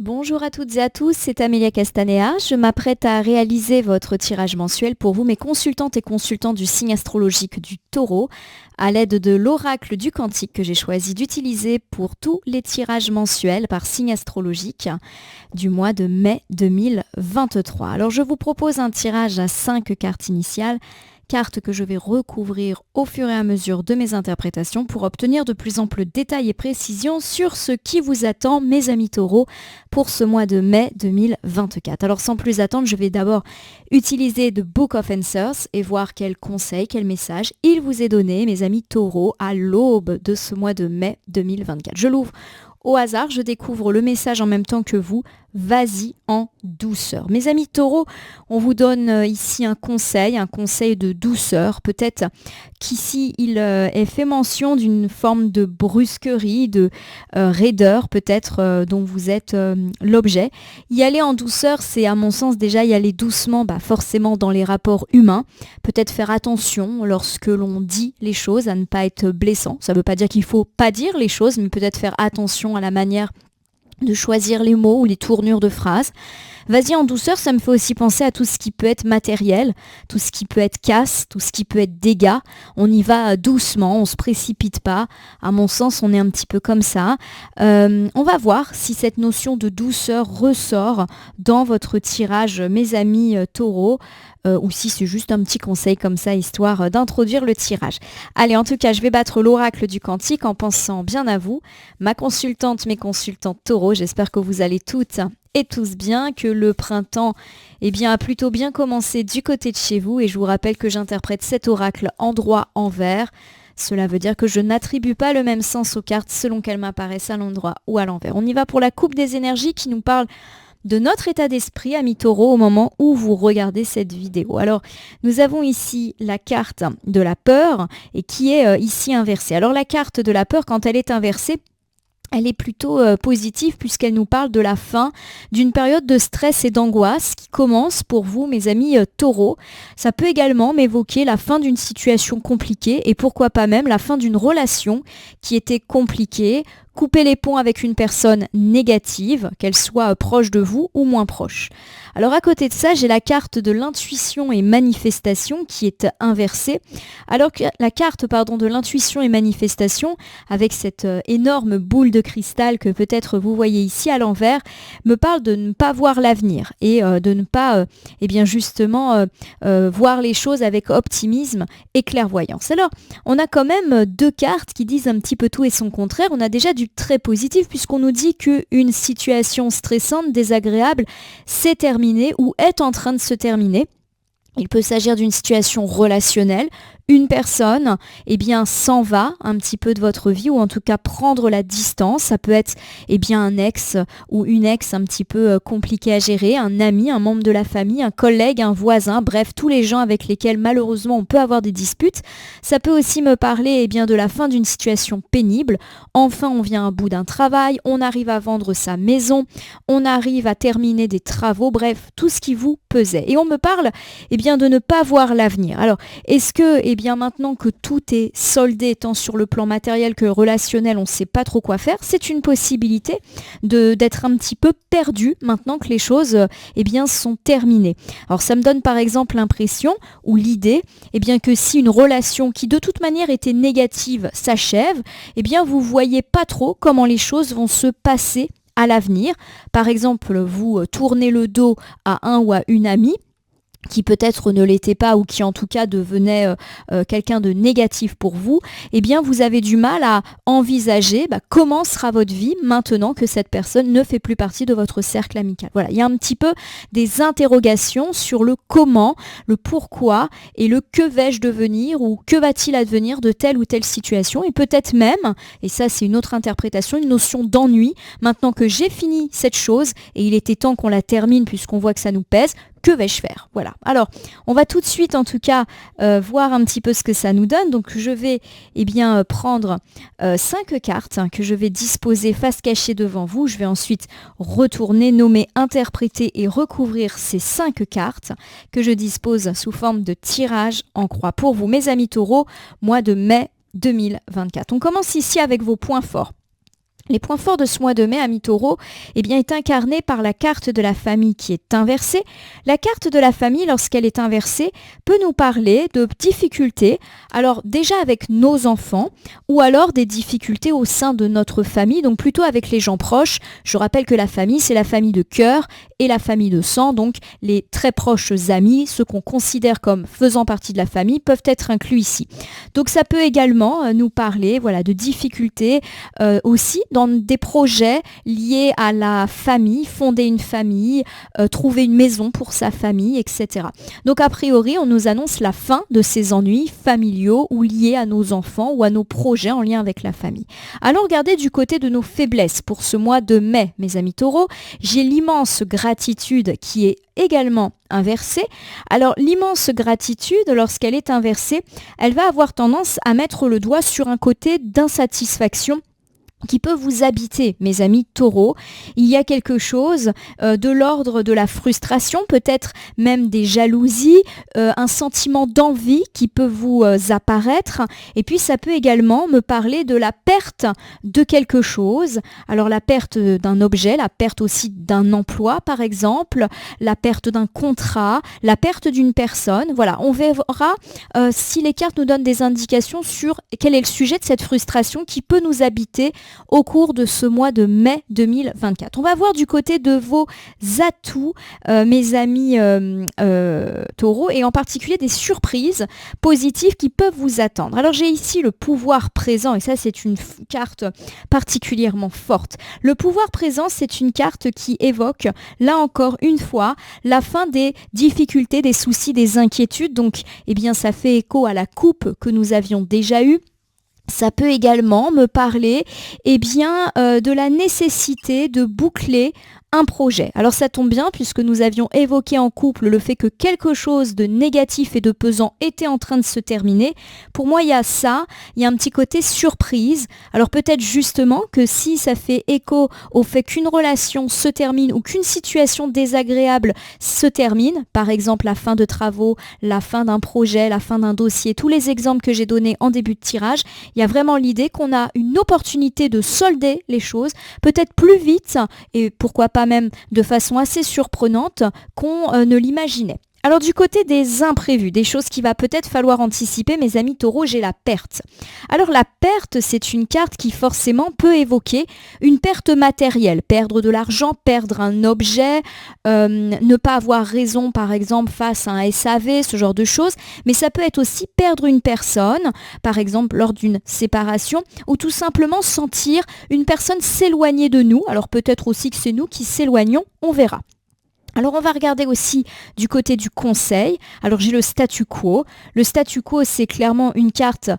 Bonjour à toutes et à tous, c'est Amélia Castanea. Je m'apprête à réaliser votre tirage mensuel pour vous, mes consultantes et consultants du signe astrologique du Taureau, à l'aide de l'oracle du Cantique que j'ai choisi d'utiliser pour tous les tirages mensuels par signe astrologique du mois de mai 2023. Alors je vous propose un tirage à 5 cartes initiales, cartes que je vais recouvrir au fur et à mesure de mes interprétations pour obtenir de plus amples détails et précisions sur ce qui vous attend, mes amis taureaux, pour ce mois de mai 2024. Alors sans plus attendre, je vais d'abord utiliser The Book of Answers et voir quels conseils, quels messages il vous est donné, mes amis taureaux, à l'aube de ce mois de mai 2024. Je l'ouvre au hasard, je découvre le message en même temps que vous. Vas-y en douceur. Mes amis taureaux, on vous donne ici un conseil de douceur. Peut-être qu'ici, il est fait mention d'une forme de brusquerie, de raideur, peut-être dont vous êtes l'objet. Y aller en douceur, c'est à mon sens déjà y aller doucement, forcément dans les rapports humains. Peut-être faire attention lorsque l'on dit les choses, à ne pas être blessant. Ça ne veut pas dire qu'il ne faut pas dire les choses, mais peut-être faire attention à la manière de choisir les mots ou les tournures de phrases. Vas-y en douceur, ça me fait aussi penser à tout ce qui peut être matériel, tout ce qui peut être casse, tout ce qui peut être dégâts. On y va doucement, on se précipite pas. À mon sens, on est un petit peu comme ça. On va voir si cette notion de douceur ressort dans votre tirage, mes amis taureaux, ou si c'est juste un petit conseil comme ça, histoire d'introduire le tirage. Allez, en tout cas, je vais battre l'oracle du Cantique en pensant bien à vous, ma consultante, mes consultantes taureaux. J'espère que vous allez toutes et tous bien, que le printemps a plutôt bien commencé du côté de chez vous. Et je vous rappelle que j'interprète cet oracle endroit envers. Cela veut dire que je n'attribue pas le même sens aux cartes selon qu'elles m'apparaissent à l'endroit ou à l'envers. On y va pour la coupe des énergies qui nous parle de notre état d'esprit, amis taureaux, au moment où vous regardez cette vidéo. Alors, nous avons ici la carte de la peur et qui est ici inversée. Alors, la carte de la peur, quand elle est inversée, elle est plutôt positive puisqu'elle nous parle de la fin d'une période de stress et d'angoisse qui commence pour vous, mes amis taureaux. Ça peut également m'évoquer la fin d'une situation compliquée et pourquoi pas même la fin d'une relation qui était compliquée. Couper les ponts avec une personne négative, qu'elle soit proche de vous ou moins proche. Alors à côté de ça, j'ai la carte de l'intuition et manifestation qui est inversée. Alors que la carte de l'intuition et manifestation, avec cette énorme boule de cristal que peut-être vous voyez ici à l'envers, me parle de ne pas voir l'avenir et de ne pas justement voir les choses avec optimisme et clairvoyance. Alors, on a quand même deux cartes qui disent un petit peu tout et son contraire. On a déjà du très positif puisqu'on nous dit qu'une situation stressante, désagréable, s'est terminée ou est en train de se terminer. Il peut s'agir d'une situation relationnelle. Une personne s'en va un petit peu de votre vie ou en tout cas prendre la distance. Ça peut être un ex ou une ex un petit peu compliqué à gérer, un ami, un membre de la famille, un collègue, un voisin, bref, tous les gens avec lesquels malheureusement on peut avoir des disputes. Ça peut aussi me parler de la fin d'une situation pénible. Enfin, on vient à bout d'un travail, on arrive à vendre sa maison, on arrive à terminer des travaux, bref, tout ce qui vous pesait. Et on me parle de ne pas voir l'avenir. Alors, est-ce que maintenant que tout est soldé tant sur le plan matériel que relationnel, on ne sait pas trop quoi faire, c'est une possibilité d'être un petit peu perdu maintenant que les choses sont terminées. Alors ça me donne par exemple l'impression ou l'idée que si une relation qui de toute manière était négative s'achève, vous voyez pas trop comment les choses vont se passer à l'avenir. Par exemple, vous tournez le dos à un ou à une amie qui peut-être ne l'était pas ou qui en tout cas devenait quelqu'un de négatif pour vous, vous avez du mal à envisager comment sera votre vie maintenant que cette personne ne fait plus partie de votre cercle amical. Voilà, il y a un petit peu des interrogations sur le comment, le pourquoi et le que vais-je devenir ou que va-t-il advenir de telle ou telle situation et peut-être même, et ça c'est une autre interprétation, une notion d'ennui, maintenant que j'ai fini cette chose et il était temps qu'on la termine puisqu'on voit que ça nous pèse, que vais-je faire? Voilà. Alors, on va tout de suite, en tout cas, voir un petit peu ce que ça nous donne. Donc, je vais prendre 5 cartes que je vais disposer face cachée devant vous. Je vais ensuite retourner, nommer, interpréter et recouvrir ces 5 cartes que je dispose sous forme de tirage en croix pour vous, mes amis taureaux, mois de mai 2024. On commence ici avec vos points forts. Les points forts de ce mois de mai, amis taureaux, est incarné par la carte de la famille qui est inversée. La carte de la famille, lorsqu'elle est inversée, peut nous parler de difficultés, alors déjà avec nos enfants, ou alors des difficultés au sein de notre famille, donc plutôt avec les gens proches. Je rappelle que la famille, c'est la famille de cœur et la famille de sang, donc les très proches amis, ceux qu'on considère comme faisant partie de la famille, peuvent être inclus ici. Donc ça peut également nous parler de difficultés aussi dans des projets liés à la famille, fonder une famille, trouver une maison pour sa famille, etc. Donc a priori, on nous annonce la fin de ces ennuis familiaux ou liés à nos enfants ou à nos projets en lien avec la famille. Allons regarder du côté de nos faiblesses pour ce mois de mai, mes amis taureaux. J'ai l'immense gratitude qui est également inversée. Alors l'immense gratitude, lorsqu'elle est inversée, elle va avoir tendance à mettre le doigt sur un côté d'insatisfaction qui peut vous habiter, mes amis taureaux. Il y a quelque chose de l'ordre de la frustration, peut-être même des jalousies, un sentiment d'envie qui peut vous apparaître. Et puis ça peut également me parler de la perte de quelque chose. Alors la perte d'un objet, la perte aussi d'un emploi par exemple, la perte d'un contrat, la perte d'une personne. Voilà, on verra si les cartes nous donnent des indications sur quel est le sujet de cette frustration qui peut nous habiter au cours de ce mois de mai 2024. On va voir du côté de vos atouts, mes amis taureaux, et en particulier des surprises positives qui peuvent vous attendre. Alors j'ai ici le pouvoir présent, et ça c'est une carte particulièrement forte. Le pouvoir présent, c'est une carte qui évoque, là encore une fois, la fin des difficultés, des soucis, des inquiétudes. Donc, ça fait écho à la coupe que nous avions déjà eue. Ça peut également me parler de la nécessité de boucler un projet. Alors ça tombe bien puisque nous avions évoqué en couple le fait que quelque chose de négatif et de pesant était en train de se terminer. Pour moi, il y a un petit côté surprise. Alors peut-être justement que si ça fait écho au fait qu'une relation se termine ou qu'une situation désagréable se termine, par exemple la fin de travaux, la fin d'un projet, la fin d'un dossier, tous les exemples que j'ai donnés en début de tirage, il y a vraiment l'idée qu'on a une opportunité de solder les choses, peut-être plus vite et pourquoi pas même de façon assez surprenante qu'on ne l'imaginait. Alors du côté des imprévus, des choses qu'il va peut-être falloir anticiper, mes amis taureaux, j'ai la perte. Alors la perte, c'est une carte qui forcément peut évoquer une perte matérielle, perdre de l'argent, perdre un objet, ne pas avoir raison par exemple face à un SAV, ce genre de choses, mais ça peut être aussi perdre une personne, par exemple lors d'une séparation, ou tout simplement sentir une personne s'éloigner de nous, alors peut-être aussi que c'est nous qui s'éloignons, on verra. Alors on va regarder aussi du côté du conseil. Alors j'ai le statu quo. Le statu quo, c'est clairement une carte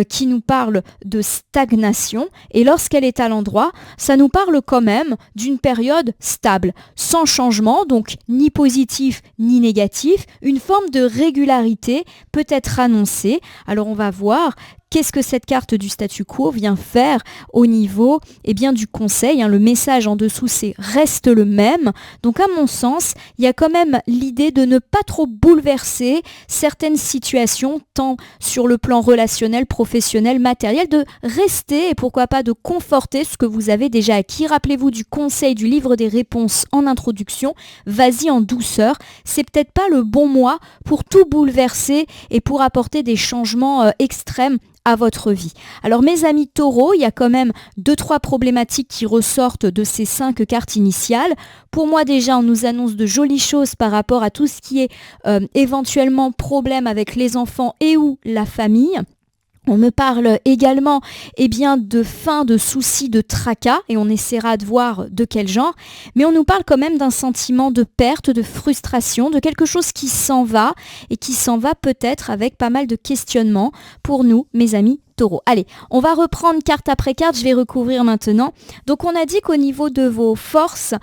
qui nous parle de stagnation. Et lorsqu'elle est à l'endroit, ça nous parle quand même d'une période stable, sans changement, donc ni positif ni négatif. Une forme de régularité peut être annoncée. Alors on va voir qu'est-ce que cette carte du statu quo vient faire au niveau du conseil. Le message en dessous, c'est « reste le même ». Donc à mon sens, il y a quand même l'idée de ne pas trop bouleverser certaines situations, tant sur le plan relationnel, professionnel, matériel, de rester et pourquoi pas de conforter ce que vous avez déjà acquis. Rappelez-vous du conseil du livre des réponses en introduction. Vas-y en douceur. C'est peut-être pas le bon mois pour tout bouleverser et pour apporter des changements extrêmes à votre vie. Alors mes amis taureaux, il y a quand même 2-3 problématiques qui ressortent de ces 5 cartes initiales. Pour moi déjà, on nous annonce de jolies choses par rapport à tout ce qui est éventuellement problème avec les enfants et ou la famille. On me parle également de fin de soucis, de tracas, et on essaiera de voir de quel genre, mais on nous parle quand même d'un sentiment de perte, de frustration, de quelque chose qui s'en va, et qui s'en va peut-être avec pas mal de questionnements pour nous, mes amis taureaux. Allez, on va reprendre carte après carte, je vais recouvrir maintenant. Donc on a dit qu'au niveau de vos forces,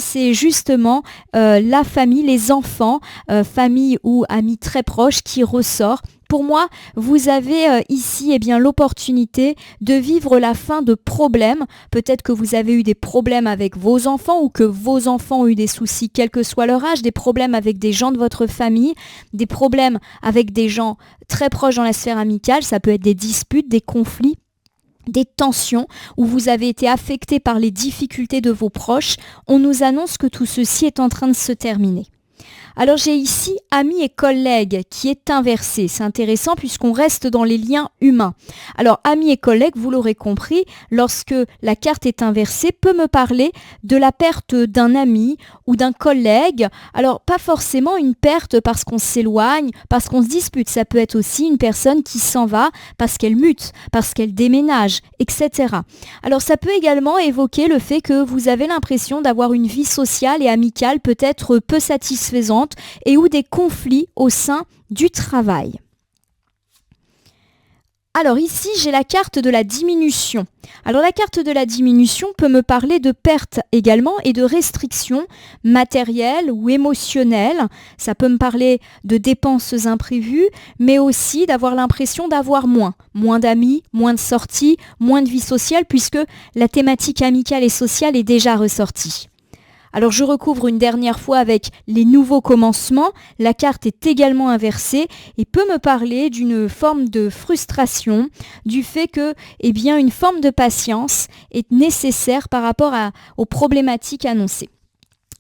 c'est justement la famille, les enfants, famille ou amis très proches qui ressort. Pour moi, vous avez ici l'opportunité de vivre la fin de problèmes. Peut-être que vous avez eu des problèmes avec vos enfants ou que vos enfants ont eu des soucis, quel que soit leur âge, des problèmes avec des gens de votre famille, des problèmes avec des gens très proches dans la sphère amicale, ça peut être des disputes, des conflits. des tensions, où vous avez été affecté par les difficultés de vos proches, on nous annonce que tout ceci est en train de se terminer. Alors j'ai ici amis et collègues qui est inversé. C'est intéressant puisqu'on reste dans les liens humains. Alors amis et collègues, vous l'aurez compris, lorsque la carte est inversée, peut me parler de la perte d'un ami ou d'un collègue. Alors pas forcément une perte parce qu'on s'éloigne, parce qu'on se dispute. Ça peut être aussi une personne qui s'en va parce qu'elle mute, parce qu'elle déménage, etc. Alors ça peut également évoquer le fait que vous avez l'impression d'avoir une vie sociale et amicale peut-être peu satisfaisante et ou des conflits au sein du travail. Alors ici, j'ai la carte de la diminution. Alors la carte de la diminution peut me parler de pertes également et de restrictions matérielles ou émotionnelles. Ça peut me parler de dépenses imprévues, mais aussi d'avoir l'impression d'avoir moins d'amis, moins de sorties, moins de vie sociale, puisque la thématique amicale et sociale est déjà ressortie. Alors je recouvre une dernière fois avec les nouveaux commencements. La carte est également inversée et peut me parler d'une forme de frustration, du fait que une forme de patience est nécessaire par rapport aux problématiques annoncées.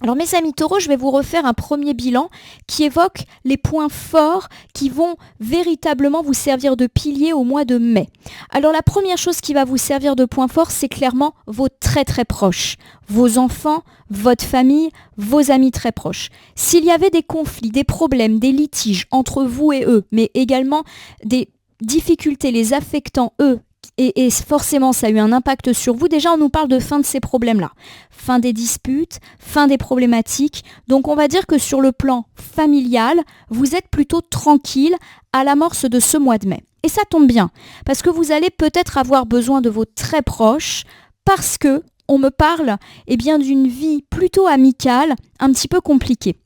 Alors mes amis taureaux, je vais vous refaire un premier bilan qui évoque les points forts qui vont véritablement vous servir de pilier au mois de mai. Alors la première chose qui va vous servir de point fort, c'est clairement vos très très proches, vos enfants, votre famille, vos amis très proches. S'il y avait des conflits, des problèmes, des litiges entre vous et eux, mais également des difficultés les affectant eux, et forcément ça a eu un impact sur vous, déjà on nous parle de fin de ces problèmes-là. Fin des disputes, fin des problématiques. Donc on va dire que sur le plan familial, vous êtes plutôt tranquille à l'amorce de ce mois de mai. Et ça tombe bien, parce que vous allez peut-être avoir besoin de vos très proches, parce que on me parle d'une vie plutôt amicale, un petit peu compliquée.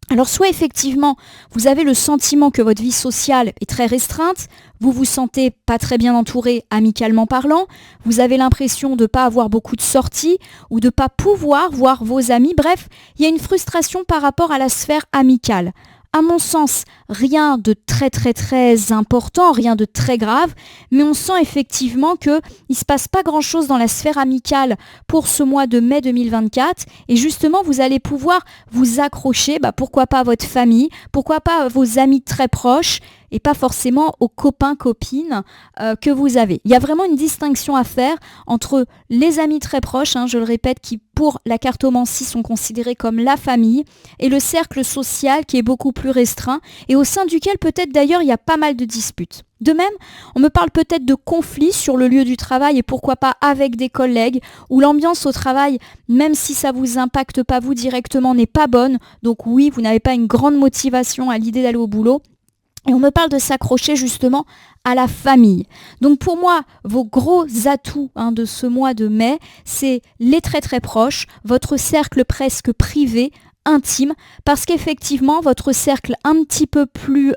Alors soit effectivement, vous avez le sentiment que votre vie sociale est très restreinte, vous vous sentez pas très bien entouré amicalement parlant, vous avez l'impression de ne pas avoir beaucoup de sorties ou de ne pas pouvoir voir vos amis, bref, il y a une frustration par rapport à la sphère amicale. À mon sens, rien de très très très important, rien de très grave, mais on sent effectivement qu'il ne se passe pas grand-chose dans la sphère amicale pour ce mois de mai 2024 et justement vous allez pouvoir vous accrocher, pourquoi pas à votre famille, pourquoi pas à vos amis très proches et pas forcément aux copains-copines que vous avez. Il y a vraiment une distinction à faire entre les amis très proches, je le répète, qui pour la cartomancie sont considérés comme la famille, et le cercle social qui est beaucoup plus restreint et au sein duquel peut-être d'ailleurs il y a pas mal de disputes. De même, on me parle peut-être de conflits sur le lieu du travail et pourquoi pas avec des collègues où l'ambiance au travail, même si ça vous impacte pas vous directement, n'est pas bonne. Donc oui, vous n'avez pas une grande motivation à l'idée d'aller au boulot. Et on me parle de s'accrocher justement à la famille. Donc pour moi, vos gros atouts de ce mois de mai, c'est les très très proches, votre cercle presque privé, intime, parce qu'effectivement, votre cercle un petit peu plus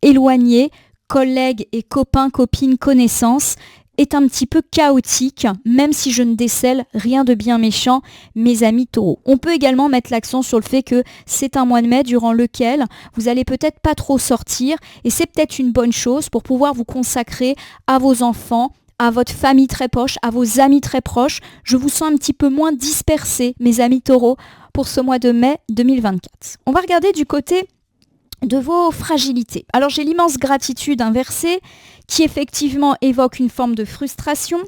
éloigné, collègues et copains, copines, connaissances, est un petit peu chaotique, même si je ne décèle rien de bien méchant, mes amis taureaux. On peut également mettre l'accent sur le fait que c'est un mois de mai durant lequel vous allez peut-être pas trop sortir, et c'est peut-être une bonne chose pour pouvoir vous consacrer à vos enfants, à votre famille très proche, à vos amis très proches. Je vous sens un petit peu moins dispersés, mes amis taureaux, pour ce mois de mai 2024. On va regarder du côté de vos fragilités. Alors j'ai l'immense gratitude inversée qui effectivement évoque une forme de frustration,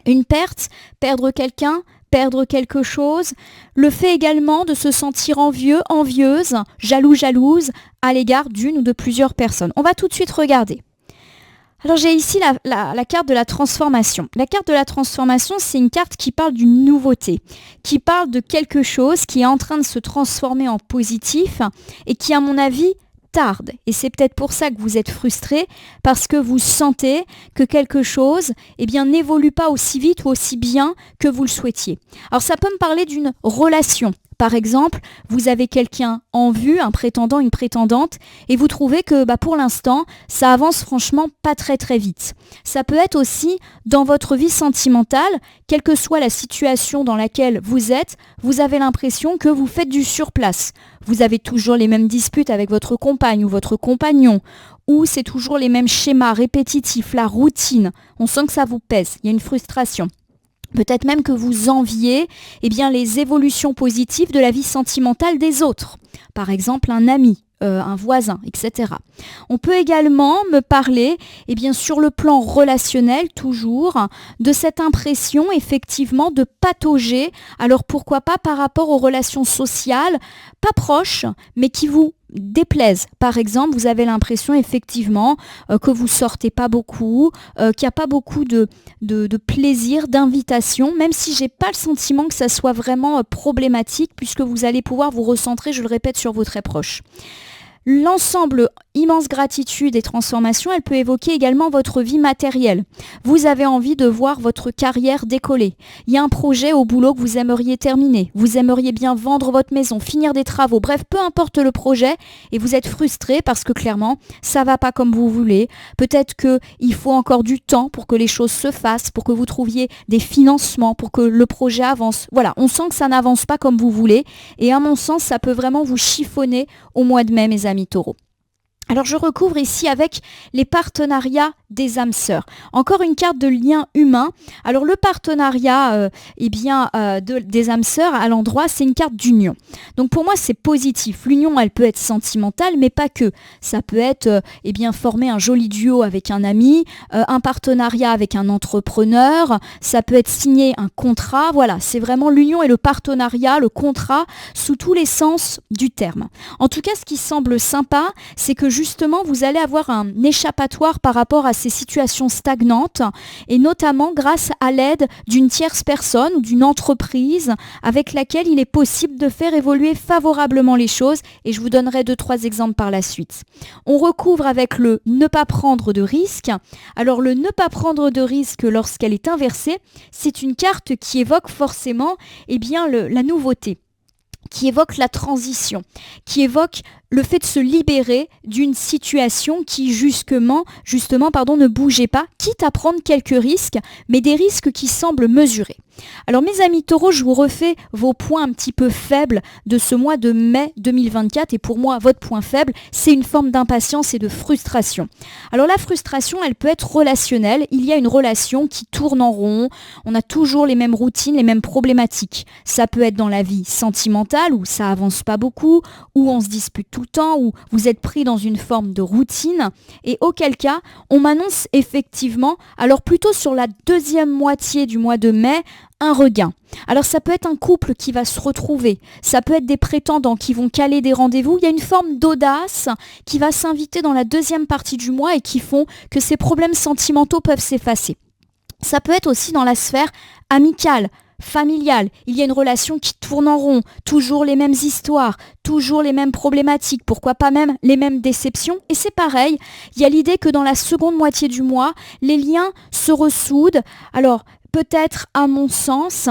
une perte, perdre quelqu'un, perdre quelque chose, le fait également de se sentir envieux, envieuse, jaloux, jalouse à l'égard d'une ou de plusieurs personnes. On va tout de suite regarder. Alors j'ai ici la carte de la transformation. La carte de la transformation, c'est une carte qui parle d'une nouveauté, qui parle de quelque chose qui est en train de se transformer en positif et qui, à mon avis, tarde. Et c'est peut-être pour ça que vous êtes frustré, parce que vous sentez que quelque chose n'évolue pas aussi vite ou aussi bien que vous le souhaitiez. Alors ça peut me parler d'une relation Par exemple, vous avez quelqu'un en vue, un prétendant, une prétendante, et vous trouvez que pour l'instant, ça avance franchement pas très très vite. Ça peut être aussi dans votre vie sentimentale, quelle que soit la situation dans laquelle vous êtes, vous avez l'impression que vous faites du surplace. Vous avez toujours les mêmes disputes avec votre compagne ou votre compagnon, ou c'est toujours les mêmes schémas répétitifs, la routine. On sent que ça vous pèse, il y a une frustration. Peut-être même que vous enviez les évolutions positives de la vie sentimentale des autres. Par exemple, un ami, un voisin, etc. On peut également me parler, sur le plan relationnel, toujours, de cette impression, effectivement, de patauger. Alors pourquoi pas par rapport aux relations sociales, pas proches, mais qui vous déplaisent. Par exemple, vous avez l'impression effectivement que vous sortez pas beaucoup, qu'il n'y a pas beaucoup de plaisir, d'invitation, même si j'ai pas le sentiment que ça soit vraiment problématique, puisque vous allez pouvoir vous recentrer, je le répète, sur vos très proches. L'ensemble immense gratitude et transformation, elle peut évoquer également votre vie matérielle. Vous avez envie de voir votre carrière décoller. Il y a un projet au boulot que vous aimeriez terminer. Vous aimeriez bien vendre votre maison, finir des travaux, bref, peu importe le projet, et vous êtes frustré parce que clairement, ça va pas comme vous voulez. Peut-être qu'il faut encore du temps pour que les choses se fassent, pour que vous trouviez des financements, pour que le projet avance. Voilà, on sent que ça n'avance pas comme vous voulez, et à mon sens, ça peut vraiment vous chiffonner au mois de mai, mes amis Taureaux. Alors je recouvre ici avec les partenariats des âmes sœurs. Encore une carte de lien humain. Alors le partenariat des âmes sœurs à l'endroit, c'est une carte d'union. Donc pour moi c'est positif. L'union elle peut être sentimentale mais pas que. Ça peut être former un joli duo avec un ami, un partenariat avec un entrepreneur, ça peut être signer un contrat. Voilà, c'est vraiment l'union et le partenariat, le contrat sous tous les sens du terme. En tout cas ce qui semble sympa, c'est que justement, vous allez avoir un échappatoire par rapport à ces situations stagnantes et notamment grâce à l'aide d'une tierce personne ou d'une entreprise avec laquelle il est possible de faire évoluer favorablement les choses et je vous donnerai 2-3 exemples par la suite. On recouvre avec le ne pas prendre de risque. Alors le ne pas prendre de risque lorsqu'elle est inversée, c'est une carte qui évoque forcément la nouveauté, qui évoque la transition, qui évoque le fait de se libérer d'une situation qui justement, ne bougeait pas, quitte à prendre quelques risques, mais des risques qui semblent mesurés. Alors mes amis taureaux, je vous refais vos points un petit peu faibles de ce mois de mai 2024 et pour moi, votre point faible, c'est une forme d'impatience et de frustration. Alors la frustration, elle peut être relationnelle, il y a une relation qui tourne en rond, on a toujours les mêmes routines, les mêmes problématiques. Ça peut être dans la vie sentimentale où ça avance pas beaucoup, où on se dispute tout le temps, où vous êtes pris dans une forme de routine et auquel cas, on m'annonce effectivement, alors plutôt sur la deuxième moitié du mois de mai, un regain. Alors ça peut être un couple qui va se retrouver, ça peut être des prétendants qui vont caler des rendez-vous, il y a une forme d'audace qui va s'inviter dans la deuxième partie du mois et qui font que ces problèmes sentimentaux peuvent s'effacer. Ça peut être aussi dans la sphère amicale, familiale, il y a une relation qui tourne en rond, toujours les mêmes histoires, toujours les mêmes problématiques, pourquoi pas même les mêmes déceptions. Et c'est pareil, il y a l'idée que dans la seconde moitié du mois, les liens se ressoudent. Alors, peut-être, à mon sens,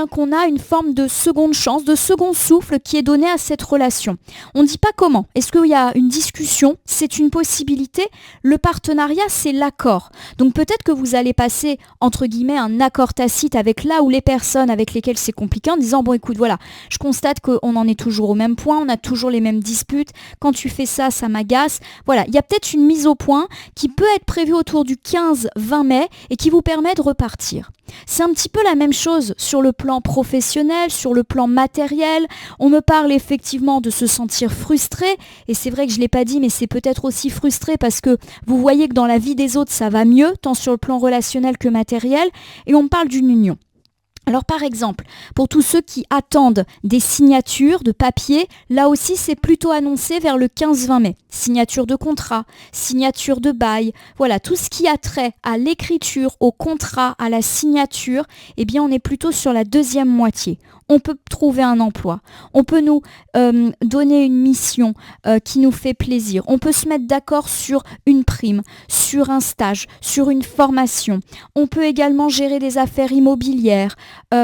qu'on a une forme de seconde chance, de second souffle qui est donné à cette relation. On ne dit pas comment. Est-ce qu'il y a une discussion? C'est une possibilité. Le partenariat, c'est l'accord. Donc peut-être que vous allez passer, entre guillemets, un accord tacite avec là où les personnes avec lesquelles c'est compliqué en disant, bon écoute, voilà, je constate qu'on en est toujours au même point, on a toujours les mêmes disputes. Quand tu fais ça, ça m'agace. Voilà, il y a peut-être une mise au point qui peut être prévue autour du 15-20 mai et qui vous permet de repartir. C'est un petit peu la même chose sur le plan professionnel, sur le plan matériel. On me parle effectivement de se sentir frustré et c'est vrai que je ne l'ai pas dit mais c'est peut-être aussi frustré parce que vous voyez que dans la vie des autres ça va mieux, tant sur le plan relationnel que matériel et on me parle d'une union. Alors par exemple, pour tous ceux qui attendent des signatures de papier, là aussi c'est plutôt annoncé vers le 15-20 mai. Signature de contrat, signature de bail, voilà, tout ce qui a trait à l'écriture, au contrat, à la signature, on est plutôt sur la deuxième moitié. On peut trouver un emploi, on peut nous donner une mission qui nous fait plaisir, on peut se mettre d'accord sur une prime, sur un stage, sur une formation, on peut également gérer des affaires immobilières.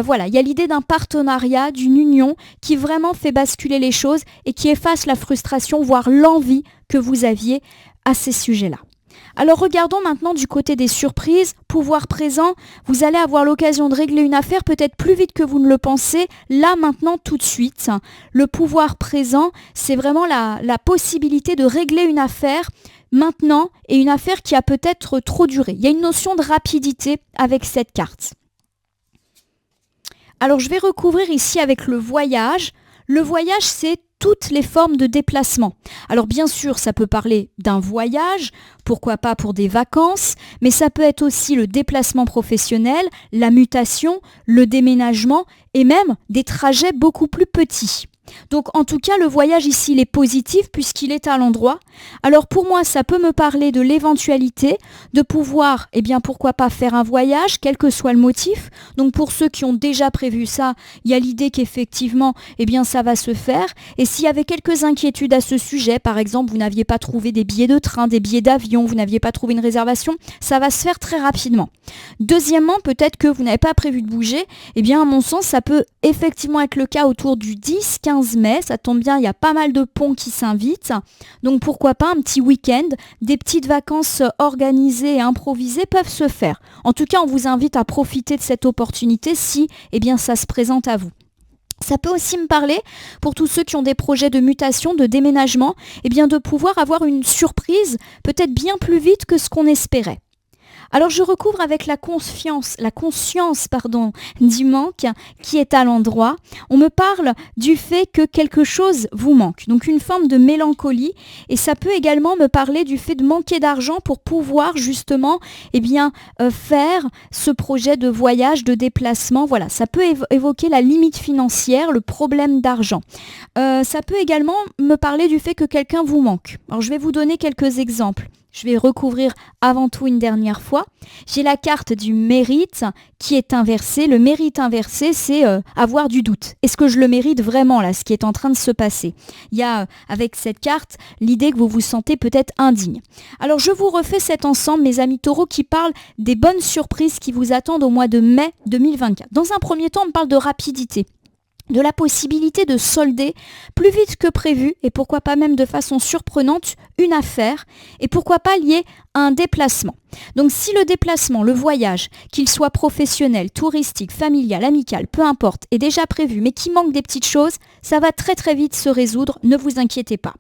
Voilà, il y a l'idée d'un partenariat, d'une union qui vraiment fait basculer les choses et qui efface la frustration, voire l'envie que vous aviez à ces sujets-là. Alors regardons maintenant du côté des surprises. Pouvoir présent, vous allez avoir l'occasion de régler une affaire peut-être plus vite que vous ne le pensez, là maintenant tout de suite. Le pouvoir présent, c'est vraiment la possibilité de régler une affaire maintenant et une affaire qui a peut-être trop duré. Il y a une notion de rapidité avec cette carte. Alors je vais recouvrir ici avec le voyage. Le voyage, c'est toutes les formes de déplacement. Alors bien sûr, ça peut parler d'un voyage, pourquoi pas pour des vacances, mais ça peut être aussi le déplacement professionnel, la mutation, le déménagement et même des trajets beaucoup plus petits. Donc en tout cas, le voyage ici, il est positif puisqu'il est à l'endroit. Alors pour moi, ça peut me parler de l'éventualité de pouvoir, pourquoi pas faire un voyage, quel que soit le motif. Donc pour ceux qui ont déjà prévu ça, il y a l'idée qu'effectivement, ça va se faire. Et s'il y avait quelques inquiétudes à ce sujet, par exemple, vous n'aviez pas trouvé des billets de train, des billets d'avion, vous n'aviez pas trouvé une réservation, ça va se faire très rapidement. Deuxièmement, peut-être que vous n'avez pas prévu de bouger. À mon sens, ça peut effectivement être le cas autour du 10-15 mai, ça tombe bien, il y a pas mal de ponts qui s'invitent, donc pourquoi pas un petit week-end, des petites vacances organisées et improvisées peuvent se faire. En tout cas, on vous invite à profiter de cette opportunité si ça se présente à vous. Ça peut aussi me parler, pour tous ceux qui ont des projets de mutation, de déménagement, de pouvoir avoir une surprise peut-être bien plus vite que ce qu'on espérait. Alors je recouvre avec la conscience du manque qui est à l'endroit. On me parle du fait que quelque chose vous manque, donc une forme de mélancolie, et ça peut également me parler du fait de manquer d'argent pour pouvoir justement faire ce projet de voyage, de déplacement. Voilà, ça peut évoquer la limite financière, le problème d'argent. Ça peut également me parler du fait que quelqu'un vous manque. Alors je vais vous donner quelques exemples. Je vais recouvrir avant tout une dernière fois. J'ai la carte du mérite qui est inversée. Le mérite inversé, c'est avoir du doute. Est-ce que je le mérite vraiment là, ce qui est en train de se passer? Il y a avec cette carte l'idée que vous vous sentez peut-être indigne. Alors je vous refais cet ensemble, mes amis taureaux, qui parlent des bonnes surprises qui vous attendent au mois de mai 2024. Dans un premier temps, on parle de rapidité, de la possibilité de solder plus vite que prévu et pourquoi pas même de façon surprenante une affaire et pourquoi pas lié à un déplacement. Donc si le déplacement, le voyage, qu'il soit professionnel, touristique, familial, amical, peu importe, est déjà prévu mais qui manque des petites choses, ça va très très vite se résoudre, ne vous inquiétez pas.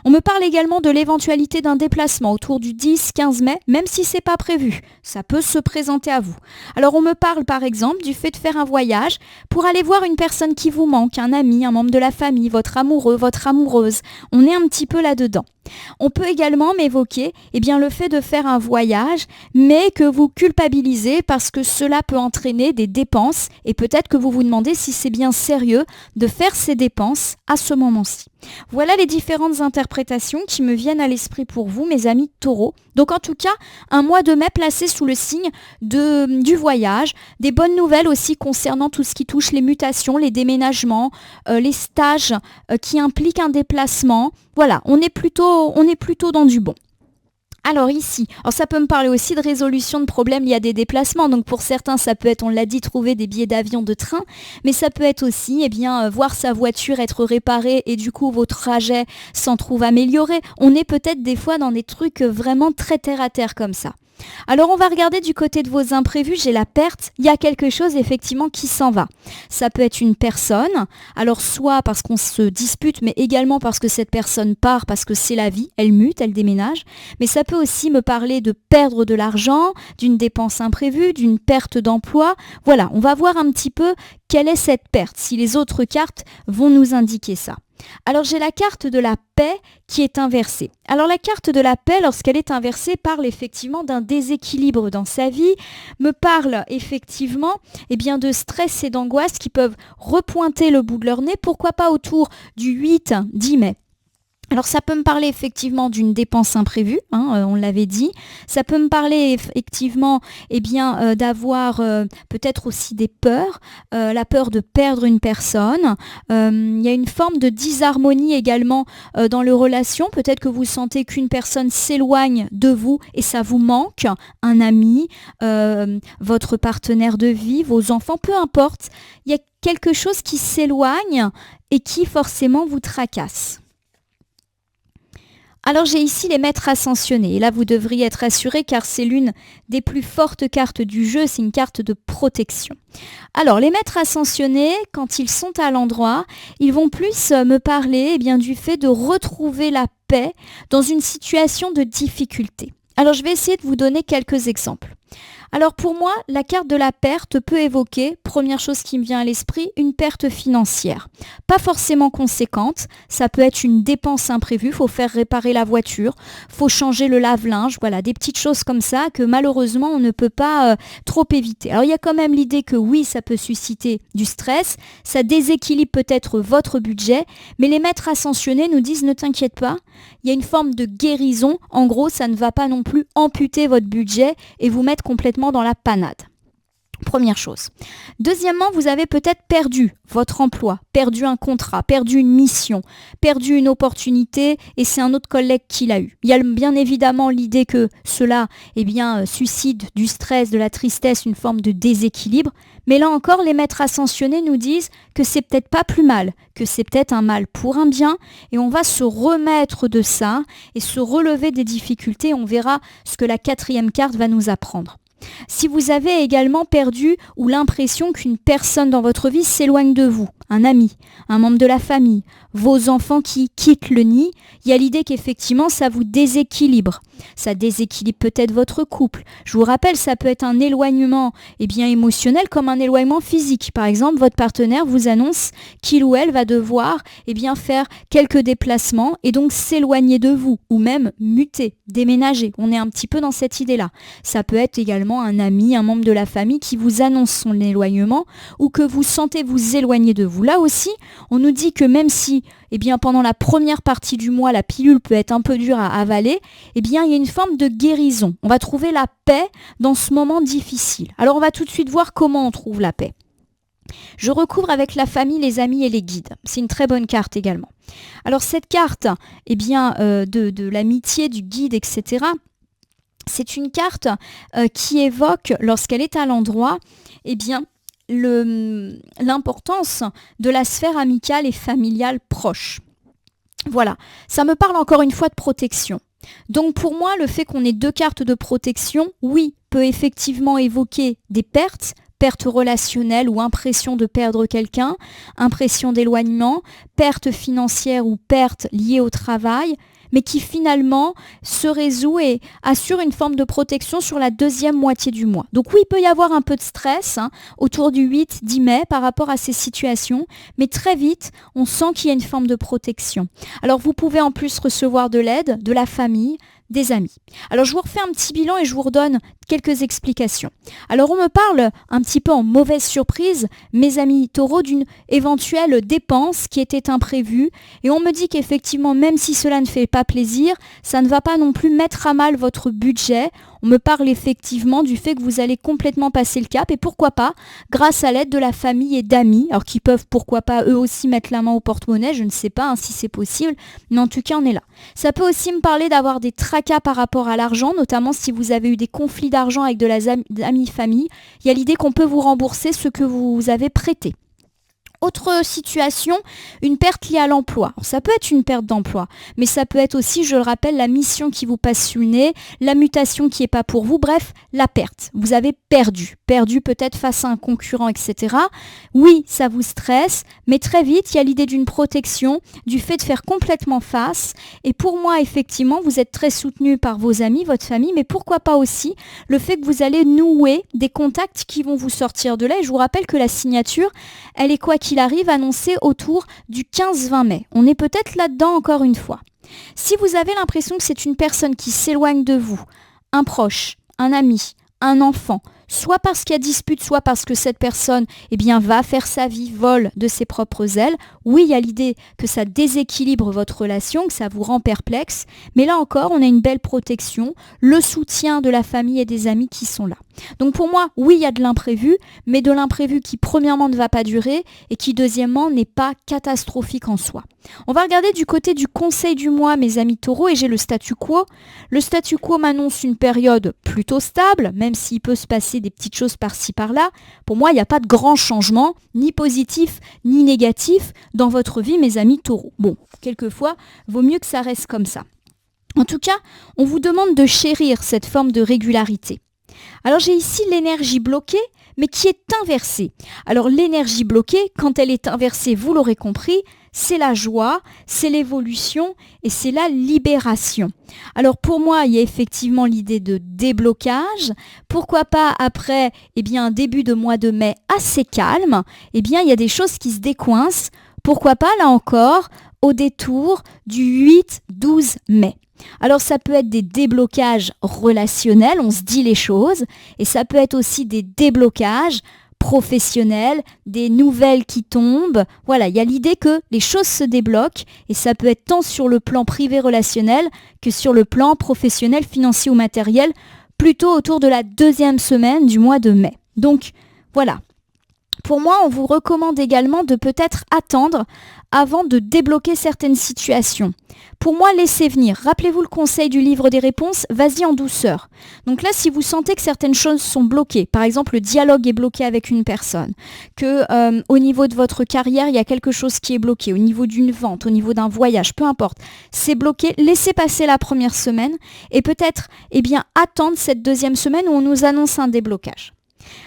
On me parle également de l'éventualité d'un déplacement autour du 10-15 mai, même si c'est pas prévu, ça peut se présenter à vous. Alors on me parle par exemple du fait de faire un voyage pour aller voir une personne qui vous manque, un ami, un membre de la famille, votre amoureux, votre amoureuse. On est un petit peu là-dedans. On peut également m'évoquer le fait de faire un voyage, mais que vous culpabilisez parce que cela peut entraîner des dépenses et peut-être que vous vous demandez si c'est bien sérieux de faire ces dépenses à ce moment-ci. Voilà les différentes interprétations qui me viennent à l'esprit pour vous, mes amis taureaux. Donc en tout cas, un mois de mai placé sous le signe du voyage, des bonnes nouvelles aussi concernant tout ce qui touche les mutations, les déménagements, les stages qui impliquent un déplacement. Voilà, on est plutôt dans du bon. Alors ici, ça peut me parler aussi de résolution de problèmes liés à des déplacements. Donc pour certains, ça peut être, on l'a dit, trouver des billets d'avion, de train, mais ça peut être aussi voir sa voiture être réparée et du coup vos trajets s'en trouvent améliorés. On est peut-être des fois dans des trucs vraiment très terre à terre comme ça. Alors on va regarder du côté de vos imprévus, j'ai la perte, il y a quelque chose effectivement qui s'en va. Ça peut être une personne, alors soit parce qu'on se dispute, mais également parce que cette personne part, parce que c'est la vie, elle mute, elle déménage, mais ça peut aussi me parler de perdre de l'argent, d'une dépense imprévue, d'une perte d'emploi. Voilà, on va voir un petit peu quelle est cette perte, si les autres cartes vont nous indiquer ça. Alors j'ai la carte de la paix qui est inversée. Alors la carte de la paix, lorsqu'elle est inversée, parle effectivement d'un déséquilibre dans sa vie, me parle effectivement de stress et d'angoisse qui peuvent repointer le bout de leur nez, pourquoi pas autour du 8-10 mai. Alors ça peut me parler effectivement d'une dépense imprévue, on l'avait dit. Ça peut me parler effectivement d'avoir peut-être aussi des peurs, la peur de perdre une personne. Il y a une forme de disharmonie également dans les relations. Peut-être que vous sentez qu'une personne s'éloigne de vous et ça vous manque, un ami, votre partenaire de vie, vos enfants, peu importe. Il y a quelque chose qui s'éloigne et qui forcément vous tracasse. Alors j'ai ici les maîtres ascensionnés, et là vous devriez être assuré car c'est l'une des plus fortes cartes du jeu, c'est une carte de protection. Alors les maîtres ascensionnés, quand ils sont à l'endroit, ils vont plus me parler du fait de retrouver la paix dans une situation de difficulté. Alors je vais essayer de vous donner quelques exemples. Alors pour moi, la carte de la perte peut évoquer, première chose qui me vient à l'esprit, une perte financière. Pas forcément conséquente, ça peut être une dépense imprévue, il faut faire réparer la voiture, faut changer le lave-linge, voilà, des petites choses comme ça que malheureusement on ne peut pas trop éviter. Alors il y a quand même l'idée que oui, ça peut susciter du stress, ça déséquilibre peut-être votre budget, mais les maîtres ascensionnés nous disent ne t'inquiète pas, il y a une forme de guérison, en gros ça ne va pas non plus amputer votre budget et vous mettre complètement dans la panade. Première chose. Deuxièmement, vous avez peut-être perdu votre emploi, perdu un contrat, perdu une mission, perdu une opportunité et c'est un autre collègue qui l'a eu. Il y a bien évidemment l'idée que cela suscite du stress, de la tristesse, une forme de déséquilibre. Mais là encore, les maîtres ascensionnés nous disent que c'est peut-être pas plus mal, que c'est peut-être un mal pour un bien et on va se remettre de ça et se relever des difficultés. On verra ce que la 4e carte va nous apprendre. Si vous avez également perdu ou l'impression qu'une personne dans votre vie s'éloigne de vous, un ami, un membre de la famille, vos enfants qui quittent le nid, il y a l'idée qu'effectivement ça vous déséquilibre. Ça déséquilibre peut-être votre couple. Je vous rappelle, ça peut être un éloignement émotionnel comme un éloignement physique. Par exemple, votre partenaire vous annonce qu'il ou elle va devoir faire quelques déplacements et donc s'éloigner de vous ou même muter, déménager. On est un petit peu dans cette idée-là. Ça peut être également un ami, un membre de la famille qui vous annonce son éloignement ou que vous sentez vous éloigner de vous. Là aussi, on nous dit que même si pendant la première partie du mois, la pilule peut être un peu dure à avaler, il y a une forme de guérison. On va trouver la paix dans ce moment difficile. Alors on va tout de suite voir comment on trouve la paix. Je recouvre avec la famille, les amis et les guides. C'est une très bonne carte également. Alors cette carte de l'amitié, du guide, etc., c'est une carte qui évoque, lorsqu'elle est à l'endroit, l'importance de la sphère amicale et familiale proche. Voilà, ça me parle encore une fois de protection. Donc pour moi, le fait qu'on ait 2 cartes de protection, oui, peut effectivement évoquer des pertes relationnelles ou impression de perdre quelqu'un, impression d'éloignement, perte financière ou perte liée au travail, mais qui finalement se résout et assure une forme de protection sur la 2e moitié du mois. Donc oui, il peut y avoir un peu de stress autour du 8-10 mai par rapport à ces situations, mais très vite, on sent qu'il y a une forme de protection. Alors vous pouvez en plus recevoir de l'aide, de la famille, des amis. Alors je vous refais un petit bilan et je vous redonne quelques explications. Alors on me parle un petit peu en mauvaise surprise, mes amis taureaux, d'une éventuelle dépense qui était imprévue et on me dit qu'effectivement même si cela ne fait pas plaisir, ça ne va pas non plus mettre à mal votre budget. On me parle effectivement du fait que vous allez complètement passer le cap et pourquoi pas, grâce à l'aide de la famille et d'amis, alors qui peuvent pourquoi pas eux aussi mettre la main au porte-monnaie, je ne sais pas si c'est possible, mais en tout cas on est là. Ça peut aussi me parler d'avoir des tracas par rapport à l'argent, notamment si vous avez eu des conflits d'argent avec de la famille, il y a l'idée qu'on peut vous rembourser ce que vous avez prêté. Autre situation, une perte liée à l'emploi. Alors, ça peut être une perte d'emploi, mais ça peut être aussi, je le rappelle, la mission qui vous passe sous le nez, la mutation qui n'est pas pour vous, bref, la perte. Vous avez perdu peut-être face à un concurrent, etc. Oui, ça vous stresse, mais très vite, il y a l'idée d'une protection, du fait de faire complètement face. Et pour moi, effectivement, vous êtes très soutenu par vos amis, votre famille, mais pourquoi pas aussi le fait que vous allez nouer des contacts qui vont vous sortir de là. Et je vous rappelle que la signature, elle est quoi qu'il arrive annoncé autour du 15-20 mai. On est peut-être là-dedans encore une fois. Si vous avez l'impression que c'est une personne qui s'éloigne de vous, un proche, un ami, un enfant, soit parce qu'il y a dispute, soit parce que cette personne va faire sa vie, vole de ses propres ailes. Oui, il y a l'idée que ça déséquilibre votre relation, que ça vous rend perplexe, mais là encore, on a une belle protection, le soutien de la famille et des amis qui sont là. Donc pour moi, oui, il y a de l'imprévu, mais de l'imprévu qui premièrement ne va pas durer et qui deuxièmement n'est pas catastrophique en soi. On va regarder du côté du conseil du mois, mes amis taureaux, et j'ai le statu quo. Le statu quo m'annonce une période plutôt stable, même s'il peut se passer des petites choses par-ci par-là. Pour moi, il n'y a pas de grands changements, ni positifs, ni négatifs dans votre vie, mes amis taureaux. Bon, quelquefois, vaut mieux que ça reste comme ça. En tout cas, on vous demande de chérir cette forme de régularité. Alors j'ai ici l'énergie bloquée, mais qui est inversée. Alors l'énergie bloquée, quand elle est inversée, vous l'aurez compris, c'est la joie, c'est l'évolution et c'est la libération. Alors pour moi, il y a effectivement l'idée de déblocage. Pourquoi pas après un début de mois de mai assez calme, il y a des choses qui se décoincent. Pourquoi pas là encore au détour du 8-12 mai. Alors ça peut être des déblocages relationnels, on se dit les choses, et ça peut être aussi des déblocages professionnels, des nouvelles qui tombent. Voilà, il y a l'idée que les choses se débloquent, et ça peut être tant sur le plan privé relationnel que sur le plan professionnel, financier ou matériel, plutôt autour de la 2e semaine du mois de mai. Donc voilà. Pour moi, on vous recommande également de peut-être attendre avant de débloquer certaines situations. Pour moi, laissez venir. Rappelez-vous le conseil du livre des réponses, vas-y en douceur. Donc là, si vous sentez que certaines choses sont bloquées, par exemple le dialogue est bloqué avec une personne, que au niveau de votre carrière, il y a quelque chose qui est bloqué, au niveau d'une vente, au niveau d'un voyage, peu importe, c'est bloqué, laissez passer la première semaine et peut-être attendre cette 2e semaine où on nous annonce un déblocage.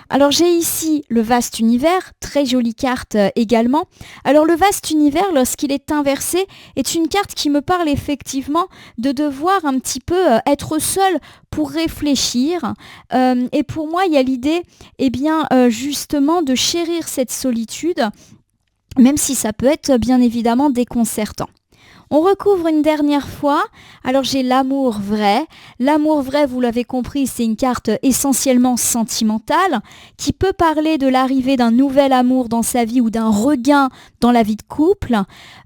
Alors j'ai ici le vaste univers, très jolie carte également. Alors le vaste univers, lorsqu'il est inversé, est une carte qui me parle effectivement de devoir un petit peu être seul pour réfléchir. Et pour moi, il y a l'idée justement de chérir cette solitude, même si ça peut être bien évidemment déconcertant. On recouvre une dernière fois. Alors j'ai l'amour vrai. L'amour vrai, vous l'avez compris, c'est une carte essentiellement sentimentale qui peut parler de l'arrivée d'un nouvel amour dans sa vie ou d'un regain dans la vie de couple.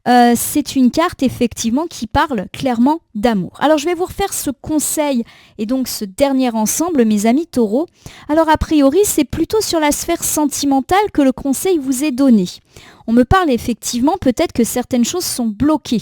C'est une carte effectivement qui parle clairement d'amour. Alors je vais vous refaire ce conseil et donc ce dernier ensemble, mes amis taureaux. Alors a priori, c'est plutôt sur la sphère sentimentale que le conseil vous est donné. On me parle effectivement peut-être que certaines choses sont bloquées.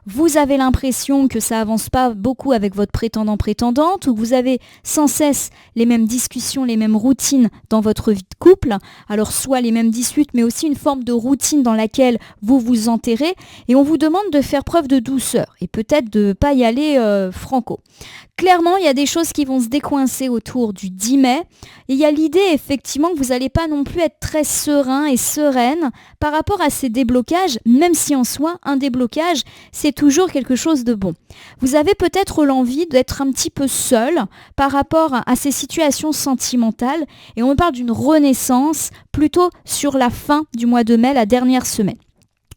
Vous avez l'impression que ça avance pas beaucoup avec votre prétendant-prétendante ou que vous avez sans cesse les mêmes discussions, les mêmes routines dans votre vie de couple. Alors soit les mêmes disputes mais aussi une forme de routine dans laquelle vous vous enterrez et on vous demande de faire preuve de douceur et peut-être de ne pas y aller franco. Clairement, il y a des choses qui vont se décoincer autour du 10 mai. Et il y a l'idée effectivement que vous n'allez pas non plus être très serein et sereine par rapport à ces déblocages, même si en soi, un déblocage, c'est toujours quelque chose de bon. Vous avez peut-être l'envie d'être un petit peu seul par rapport à ces situations sentimentales. Et on me parle d'une renaissance plutôt sur la fin du mois de mai, la dernière semaine.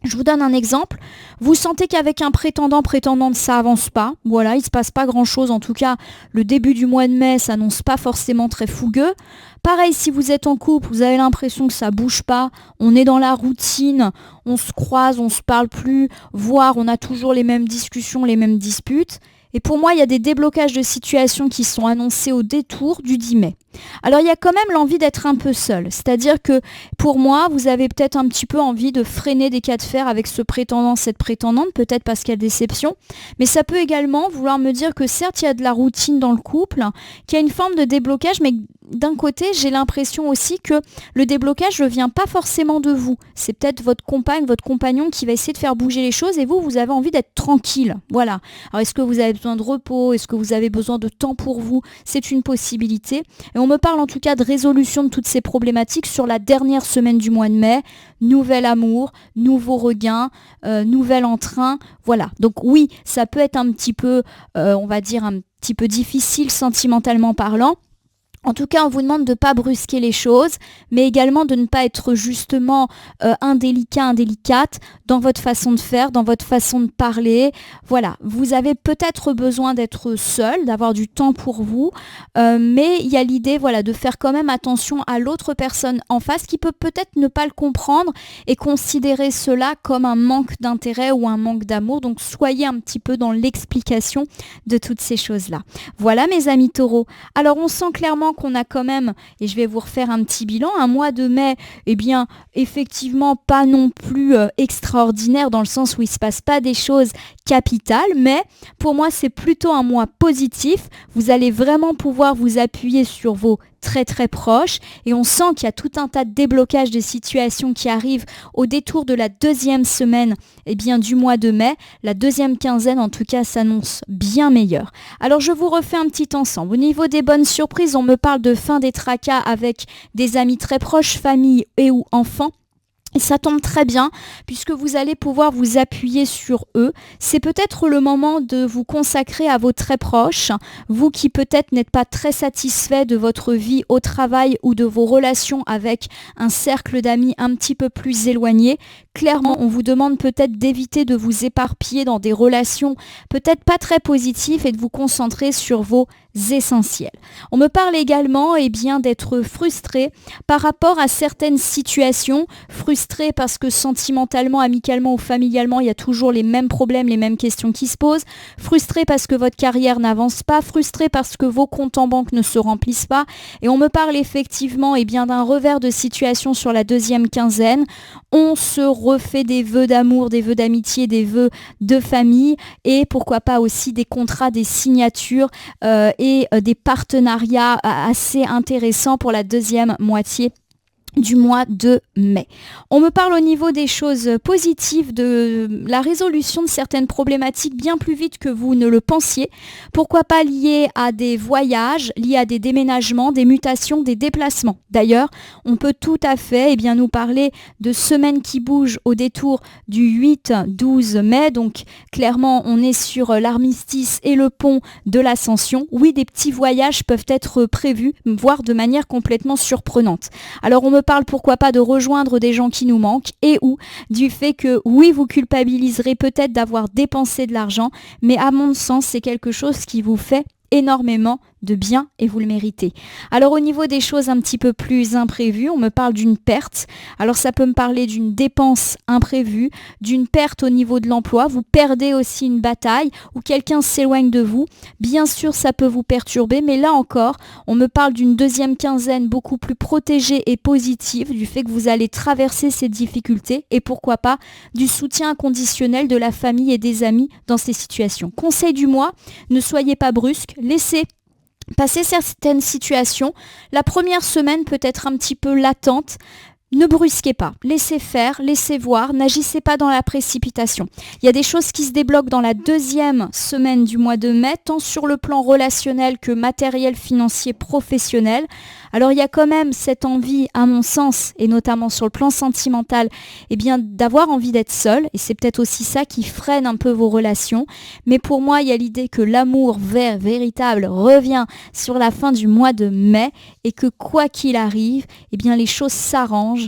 Je vous donne un exemple. Vous sentez qu'avec un prétendante, ça avance pas. Voilà, il se passe pas grand-chose. En tout cas, le début du mois de mai s'annonce pas forcément très fougueux. Pareil, si vous êtes en couple, vous avez l'impression que ça bouge pas. On est dans la routine, on se croise, on se parle plus, voire on a toujours les mêmes discussions, les mêmes disputes. Et pour moi, il y a des déblocages de situations qui sont annoncés au détour du 10 mai. Alors, il y a quand même l'envie d'être un peu seul. C'est-à-dire que, pour moi, vous avez peut-être un petit peu envie de freiner des cas de fer avec ce prétendant, cette prétendante, peut-être parce qu'il y a déception. Mais ça peut également vouloir me dire que certes, il y a de la routine dans le couple, qu'il y a une forme de déblocage, mais d'un côté, j'ai l'impression aussi que le déblocage ne vient pas forcément de vous. C'est peut-être votre compagne, votre compagnon qui va essayer de faire bouger les choses et vous avez envie d'être tranquille. Voilà. Alors, est-ce que vous avez besoin de repos? Est-ce que vous avez besoin de temps pour vous? C'est une possibilité. Et on me parle en tout cas de résolution de toutes ces problématiques sur la dernière semaine du mois de mai. Nouvel amour, nouveau regain, nouvel entrain. Voilà. Donc oui, ça peut être un petit peu, on va dire, un petit peu difficile sentimentalement parlant. En tout cas, on vous demande de ne pas brusquer les choses, mais également de ne pas être justement indélicat, indélicate dans votre façon de faire, dans votre façon de parler. Voilà, vous avez peut-être besoin d'être seul, d'avoir du temps pour vous, mais il y a l'idée voilà, de faire quand même attention à l'autre personne en face qui peut peut-être ne pas le comprendre et considérer cela comme un manque d'intérêt ou un manque d'amour. Donc soyez un petit peu dans l'explication de toutes ces choses-là. Voilà mes amis taureaux. Alors on sent clairement qu'on a quand même, et je vais vous refaire un petit bilan, un mois de mai, eh bien effectivement pas non plus extraordinaire dans le sens où il ne se passe pas des choses capitales, mais pour moi c'est plutôt un mois positif. Vous allez vraiment pouvoir vous appuyer sur vos très très proches et on sent qu'il y a tout un tas de déblocages de situations qui arrivent au détour de la deuxième semaine du mois de mai. La deuxième quinzaine en tout cas s'annonce bien meilleure. Alors je vous refais un petit ensemble. Au niveau des bonnes surprises, on me parle de fin des tracas avec des amis très proches, famille et ou enfants. Et ça tombe très bien puisque vous allez pouvoir vous appuyer sur eux. C'est peut-être le moment de vous consacrer à vos très proches, vous qui peut-être n'êtes pas très satisfait de votre vie au travail ou de vos relations avec un cercle d'amis un petit peu plus éloigné. Clairement, on vous demande peut-être d'éviter de vous éparpiller dans des relations peut-être pas très positives et de vous concentrer sur vos essentiels. On me parle également d'être frustré par rapport à certaines situations, frustré parce que sentimentalement, amicalement ou familialement, il y a toujours les mêmes problèmes, les mêmes questions qui se posent, frustré parce que votre carrière n'avance pas, frustré parce que vos comptes en banque ne se remplissent pas, et on me parle effectivement d'un revers de situation sur la deuxième quinzaine. On se refait des vœux d'amour, des vœux d'amitié, des vœux de famille et pourquoi pas aussi des contrats, des signatures et des partenariats assez intéressants pour la deuxième moitié du mois de mai. On me parle au niveau des choses positives de la résolution de certaines problématiques bien plus vite que vous ne le pensiez. Pourquoi pas liées à des voyages, liées à des déménagements, des mutations, des déplacements. D'ailleurs, on peut tout à fait nous parler de semaines qui bougent au détour du 8-12 mai. Donc clairement, on est sur l'armistice et le pont de l'Ascension. Oui, des petits voyages peuvent être prévus, voire de manière complètement surprenante. Alors on me parle pourquoi pas de rejoindre des gens qui nous manquent et ou du fait que oui vous culpabiliserez peut-être d'avoir dépensé de l'argent, mais à mon sens c'est quelque chose qui vous fait énormément de bien et vous le méritez. Alors au niveau des choses un petit peu plus imprévues, on me parle d'une perte. Alors ça peut me parler d'une dépense imprévue, d'une perte au niveau de l'emploi. Vous perdez aussi une bataille ou quelqu'un s'éloigne de vous. Bien sûr, ça peut vous perturber, mais là encore, on me parle d'une deuxième quinzaine beaucoup plus protégée et positive, du fait que vous allez traverser ces difficultés et pourquoi pas du soutien inconditionnel de la famille et des amis dans ces situations. Conseil du mois, ne soyez pas brusque, laissez passer certaines situations. La première semaine peut être un petit peu latente. Ne brusquez pas, laissez faire, laissez voir, n'agissez pas dans la précipitation. Il y a des choses qui se débloquent dans la deuxième semaine du mois de mai, tant sur le plan relationnel que matériel, financier, professionnel. Alors il y a quand même cette envie, à mon sens, et notamment sur le plan sentimental, d'avoir envie d'être seul, et c'est peut-être aussi ça qui freine un peu vos relations. Mais pour moi, il y a l'idée que l'amour véritable revient sur la fin du mois de mai, et que quoi qu'il arrive, les choses s'arrangent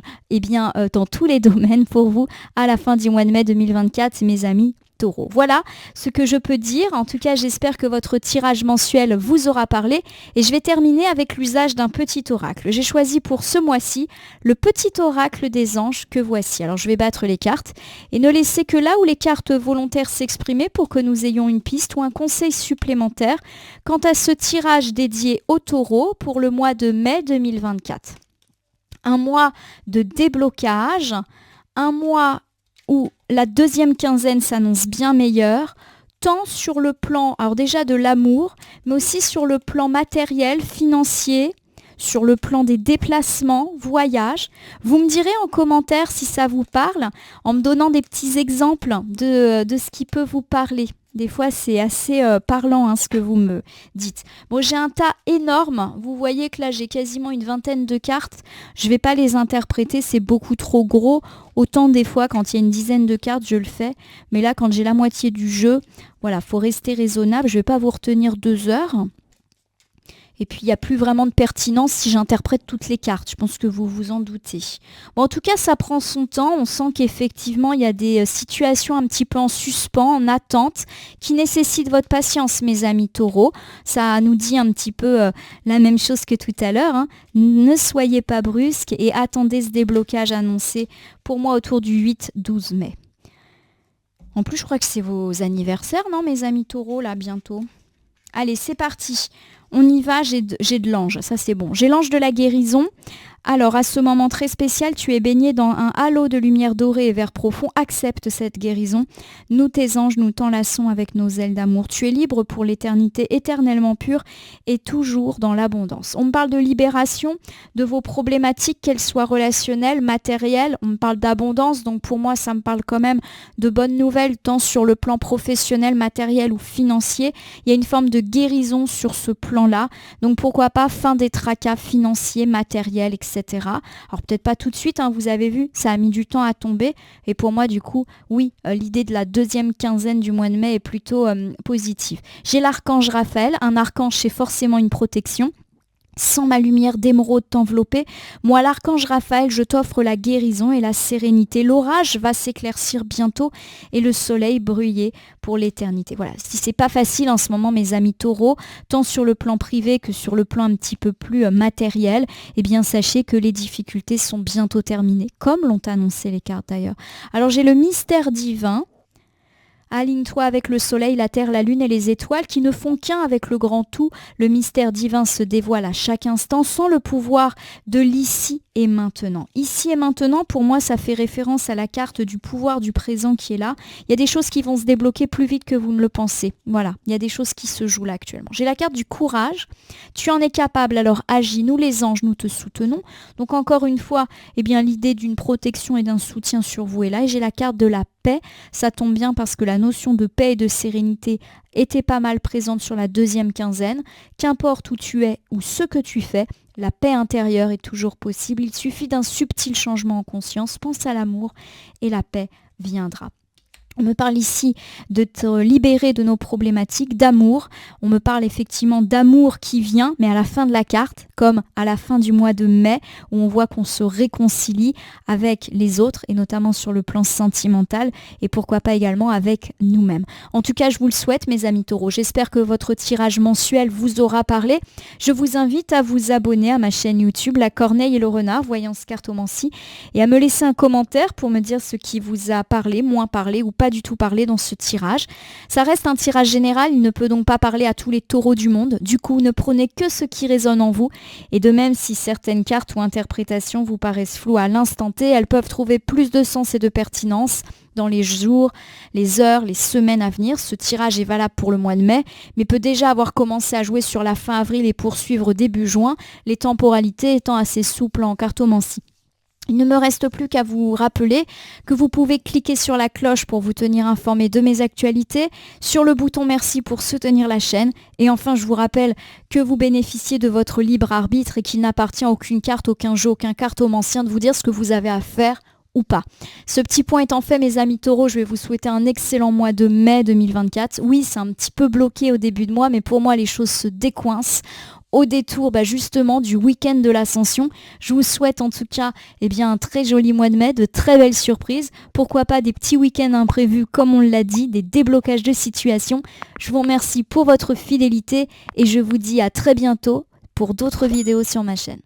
dans tous les domaines pour vous à la fin du mois de mai 2024, mes amis taureaux. Voilà ce que je peux dire. En tout cas, j'espère que votre tirage mensuel vous aura parlé et je vais terminer avec l'usage d'un petit oracle. J'ai choisi pour ce mois-ci le petit oracle des anges que voici. Alors, je vais battre les cartes et ne laisser que là où les cartes volontaires s'exprimer pour que nous ayons une piste ou un conseil supplémentaire quant à ce tirage dédié aux taureaux pour le mois de mai 2024. Un mois de déblocage, un mois où la deuxième quinzaine s'annonce bien meilleure, tant sur le plan, alors déjà de l'amour, mais aussi sur le plan matériel, financier, sur le plan des déplacements, voyages. Vous me direz en commentaire si ça vous parle, en me donnant des petits exemples de ce qui peut vous parler. Des fois, c'est assez parlant ce que vous me dites. Bon, j'ai un tas énorme. Vous voyez que là, j'ai quasiment une vingtaine de cartes. Je ne vais pas les interpréter, c'est beaucoup trop gros. Autant des fois, quand il y a une dizaine de cartes, je le fais. Mais là, quand j'ai la moitié du jeu, voilà, faut rester raisonnable. Je ne vais pas vous retenir 2 heures. Et puis, il n'y a plus vraiment de pertinence si j'interprète toutes les cartes. Je pense que vous vous en doutez. Bon, en tout cas, ça prend son temps. On sent qu'effectivement, il y a des situations un petit peu en suspens, en attente, qui nécessitent votre patience, mes amis taureaux. Ça nous dit un petit peu la même chose que tout à l'heure, hein. Ne soyez pas brusques et attendez ce déblocage annoncé pour moi autour du 8-12 mai. En plus, je crois que c'est vos anniversaires, non, mes amis taureaux, là, bientôt. Allez, c'est parti. On y va, j'ai de l'ange, ça c'est bon. J'ai l'ange de la guérison. Alors, à ce moment très spécial, tu es baigné dans un halo de lumière dorée et vert profond. Accepte cette guérison. Nous, tes anges, nous t'enlaçons avec nos ailes d'amour. Tu es libre pour l'éternité, éternellement pure et toujours dans l'abondance. On me parle de libération de vos problématiques, qu'elles soient relationnelles, matérielles. On me parle d'abondance, donc pour moi, ça me parle quand même de bonnes nouvelles, tant sur le plan professionnel, matériel ou financier. Il y a une forme de guérison sur ce plan-là. Donc, pourquoi pas fin des tracas financiers, matériels, etc. Alors peut-être pas tout de suite, hein, vous avez vu, ça a mis du temps à tomber. Et pour moi, du coup, oui, l'idée de la deuxième quinzaine du mois de mai est plutôt positive. J'ai l'archange Raphaël. Un archange, c'est forcément une protection. Sans ma lumière d'émeraude t'envelopper, moi l'archange Raphaël, je t'offre la guérison et la sérénité. L'orage va s'éclaircir bientôt et le soleil briller pour l'éternité. Voilà, si c'est pas facile en ce moment, mes amis taureaux, tant sur le plan privé que sur le plan un petit peu plus matériel, eh bien sachez que les difficultés sont bientôt terminées, comme l'ont annoncé les cartes d'ailleurs. Alors j'ai le mystère divin. Aligne-toi avec le soleil, la terre, la lune et les étoiles qui ne font qu'un avec le grand tout. Le mystère divin se dévoile à chaque instant sans le pouvoir de l'ici et maintenant. Ici et maintenant, pour moi, ça fait référence à la carte du pouvoir du présent qui est là. Il y a des choses qui vont se débloquer plus vite que vous ne le pensez. Voilà, il y a des choses qui se jouent là actuellement. J'ai la carte du courage. Tu en es capable, alors agis. Nous les anges, nous te soutenons. Donc encore une fois, eh bien, l'idée d'une protection et d'un soutien sur vous est là. Et j'ai la carte de la paix. Ça tombe bien parce que la notion de paix et de sérénité était pas mal présente sur la deuxième quinzaine. Qu'importe où tu es ou ce que tu fais, la paix intérieure est toujours possible. Il suffit d'un subtil changement en conscience. Pense à l'amour et la paix viendra. On me parle ici de te libérer de nos problématiques, d'amour. On me parle effectivement d'amour qui vient, mais à la fin de la carte, comme à la fin du mois de mai, où on voit qu'on se réconcilie avec les autres, et notamment sur le plan sentimental, et pourquoi pas également avec nous-mêmes. En tout cas, je vous le souhaite, mes amis taureaux. J'espère que votre tirage mensuel vous aura parlé. Je vous invite à vous abonner à ma chaîne YouTube, La Corneille et le Renard, Voyance Cartomancie, et à me laisser un commentaire pour me dire ce qui vous a parlé, moins parlé ou pas du tout parler dans ce tirage. Ça reste un tirage général, il ne peut donc pas parler à tous les taureaux du monde. Du coup, ne prenez que ce qui résonne en vous. Et de même, si certaines cartes ou interprétations vous paraissent floues à l'instant T, elles peuvent trouver plus de sens et de pertinence dans les jours, les heures, les semaines à venir. Ce tirage est valable pour le mois de mai, mais peut déjà avoir commencé à jouer sur la fin avril et poursuivre début juin, les temporalités étant assez souples en cartomancie. Il ne me reste plus qu'à vous rappeler que vous pouvez cliquer sur la cloche pour vous tenir informé de mes actualités, sur le bouton merci pour soutenir la chaîne, et enfin je vous rappelle que vous bénéficiez de votre libre arbitre et qu'il n'appartient à aucune carte, aucun jeu, aucun cartomancien de vous dire ce que vous avez à faire ou pas. Ce petit point étant fait, mes amis taureaux, je vais vous souhaiter un excellent mois de mai 2024. Oui, c'est un petit peu bloqué au début de mois, mais pour moi les choses se décoincent au détour justement du week-end de l'Ascension. Je vous souhaite en tout cas un très joli mois de mai, de très belles surprises. Pourquoi pas des petits week-ends imprévus comme on l'a dit, des déblocages de situation. Je vous remercie pour votre fidélité et je vous dis à très bientôt pour d'autres vidéos sur ma chaîne.